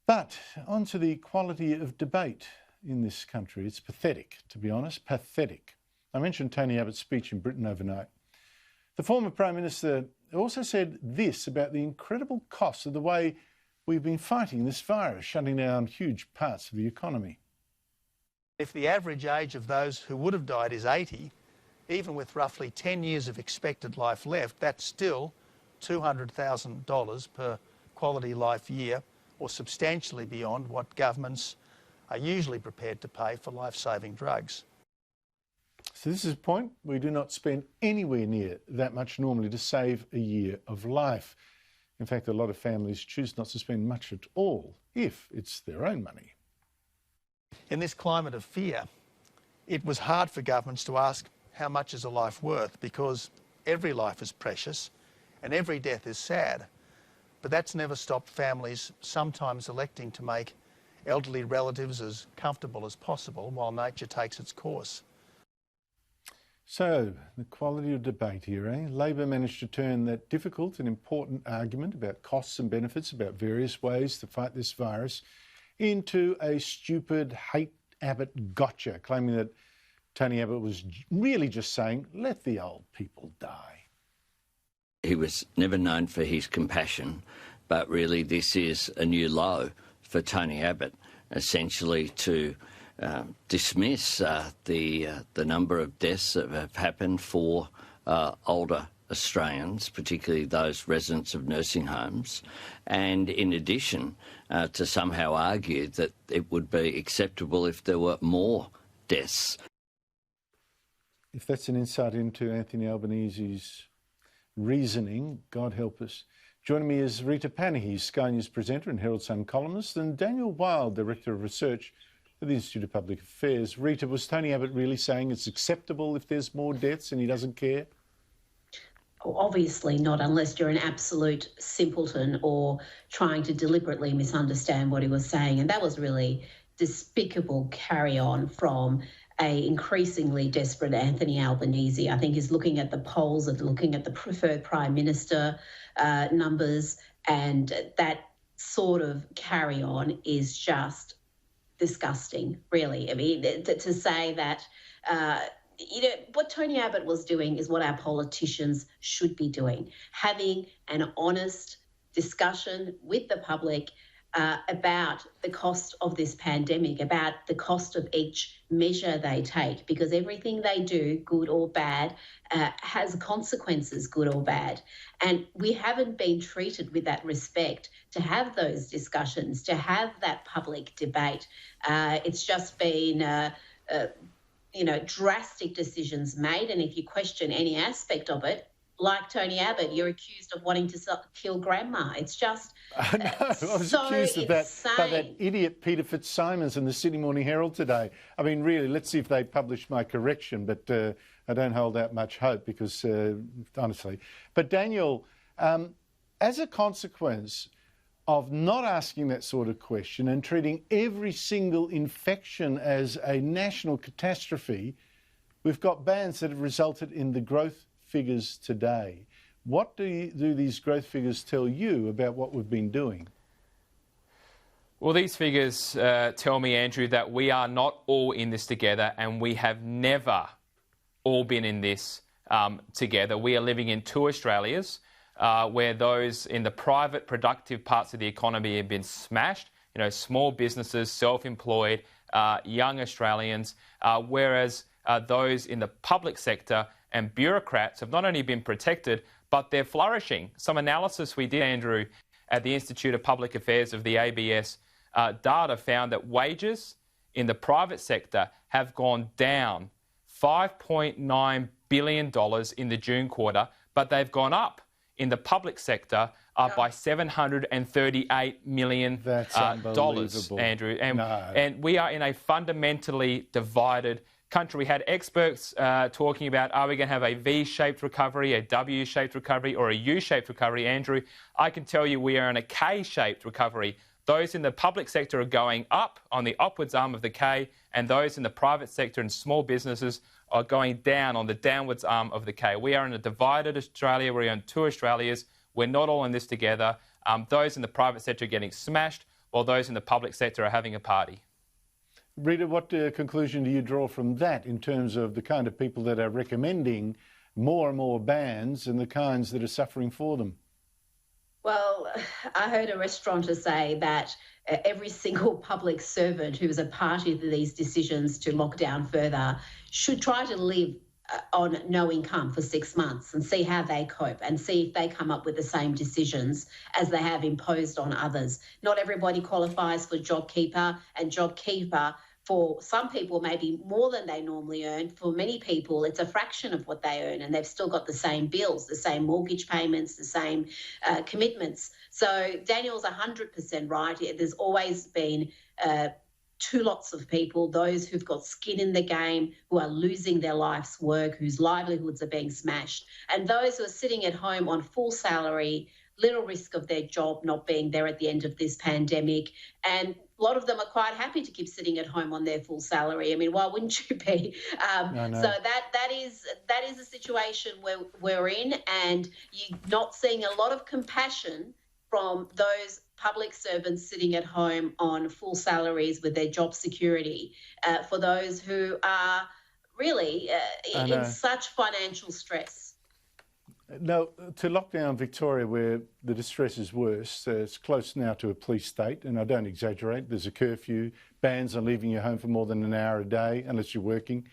But on to the quality of debate in this country. It's pathetic, to be honest, pathetic. I mentioned Tony Abbott's speech in Britain overnight. The former Prime Minister also said this about the incredible cost of the way we've been fighting this virus, shutting down huge parts of the economy. If the average age of those who would have died is 80, even with roughly 10 years of expected life left, that's still $200,000 per quality life year, or substantially beyond what governments are usually prepared to pay for life-saving drugs. So this is a point we do not spend anywhere near that much normally to save a year of life. In fact, a lot of families choose not to spend much at all if it's their own money. In this climate of fear, it was hard for governments to ask how much is a life worth, because every life is precious and every death is sad. But that's never stopped families sometimes electing to make elderly relatives as comfortable as possible while nature takes its course. So, the quality of debate here, eh? Labor managed to turn that difficult and important argument about costs and benefits, about various ways to fight this virus, into a stupid hate Abbott gotcha, claiming that Tony Abbott was really just saying, let the old people die. He was never known for his compassion, but really this is a new low for Tony Abbott, essentially to dismiss the number of deaths that have happened for older Australians, particularly those residents of nursing homes, and in addition to somehow argue that it would be acceptable if there were more deaths. If that's an insight into Anthony Albanese's reasoning, God help us. Joining me is Rita Panahi, Sky News presenter and Herald Sun columnist, and Daniel Wild, Director of Research at the Institute of Public Affairs. Rita, was Tony Abbott really saying it's acceptable if there's more deaths and he doesn't care? Obviously not, unless you're an absolute simpleton or trying to deliberately misunderstand what he was saying. And that was really despicable carry-on from a increasingly desperate Anthony Albanese. I think he's looking at the polls, looking at the preferred Prime Minister numbers, and that sort of carry-on is just disgusting, really. I mean, to say that, what Tony Abbott was doing is what our politicians should be doing, having an honest discussion with the public about the cost of this pandemic, about the cost of each measure they take, because everything they do, good or bad, has consequences, good or bad. And we haven't been treated with that respect to have those discussions, to have that public debate. It's just been, drastic decisions made. And if you question any aspect of it, like Tony Abbott, you're accused of wanting to kill grandma. It's just no, I was so accused of that insane. by that idiot Peter Fitzsimons in the Sydney Morning Herald today. I mean, really, let's see if they publish my correction, but I don't hold out much hope because, honestly. But Daniel, as a consequence of not asking that sort of question and treating every single infection as a national catastrophe, we've got bans that have resulted in the growth figures today. What do these growth figures tell you about what we've been doing? Well, these figures tell me, Andrew, that we are not all in this together, and we have never all been in this together. We are living in two Australias, where those in the private productive parts of the economy have been smashed, small businesses, self-employed, young Australians, whereas those in the public sector and bureaucrats have not only been protected, but they're flourishing. Some analysis we did, Andrew, at the Institute of Public Affairs of the ABS data found that wages in the private sector have gone down $5.9 billion in the June quarter, but they've gone up in the public sector by $738 million. That's unbelievable. Andrew. And we are in a fundamentally divided country. We had experts talking about, are we going to have a V-shaped recovery, a W-shaped recovery, or a U-shaped recovery? Andrew, I can tell you we are in a K-shaped recovery. Those in the public sector are going up on the upwards arm of the K, and those in the private sector and small businesses are going down on the downwards arm of the K. We are in a divided Australia. We're in two Australias. We're not all in this together. Those in the private sector are getting smashed, while those in the public sector are having a party. Rita, what conclusion do you draw from that in terms of the kind of people that are recommending more and more bans and the kinds that are suffering for them? Well, I heard a restaurateur say that every single public servant who is a party to these decisions to lock down further should try to live on no income for 6 months and see how they cope and see if they come up with the same decisions as they have imposed on others. Not everybody qualifies for JobKeeper, and JobKeeper for some people maybe more than they normally earn. For many people, it's a fraction of what they earn, and they've still got the same bills, the same mortgage payments, the same commitments. So Daniel's 100% right. There's always been two lots of people: those who've got skin in the game, who are losing their life's work, whose livelihoods are being smashed, and those who are sitting at home on full salary, little risk of their job not being there at the end of this pandemic. And a lot of them are quite happy to keep sitting at home on their full salary. I mean, why wouldn't you be? So that is a situation where we're in, and you're not seeing a lot of compassion from those public servants sitting at home on full salaries with their job security for those who are really in such financial stress. Now, to lock down Victoria, where the distress is worse, it's close now to a police state, and I don't exaggerate. There's a curfew, bans on leaving your home for more than an hour a day unless you're working.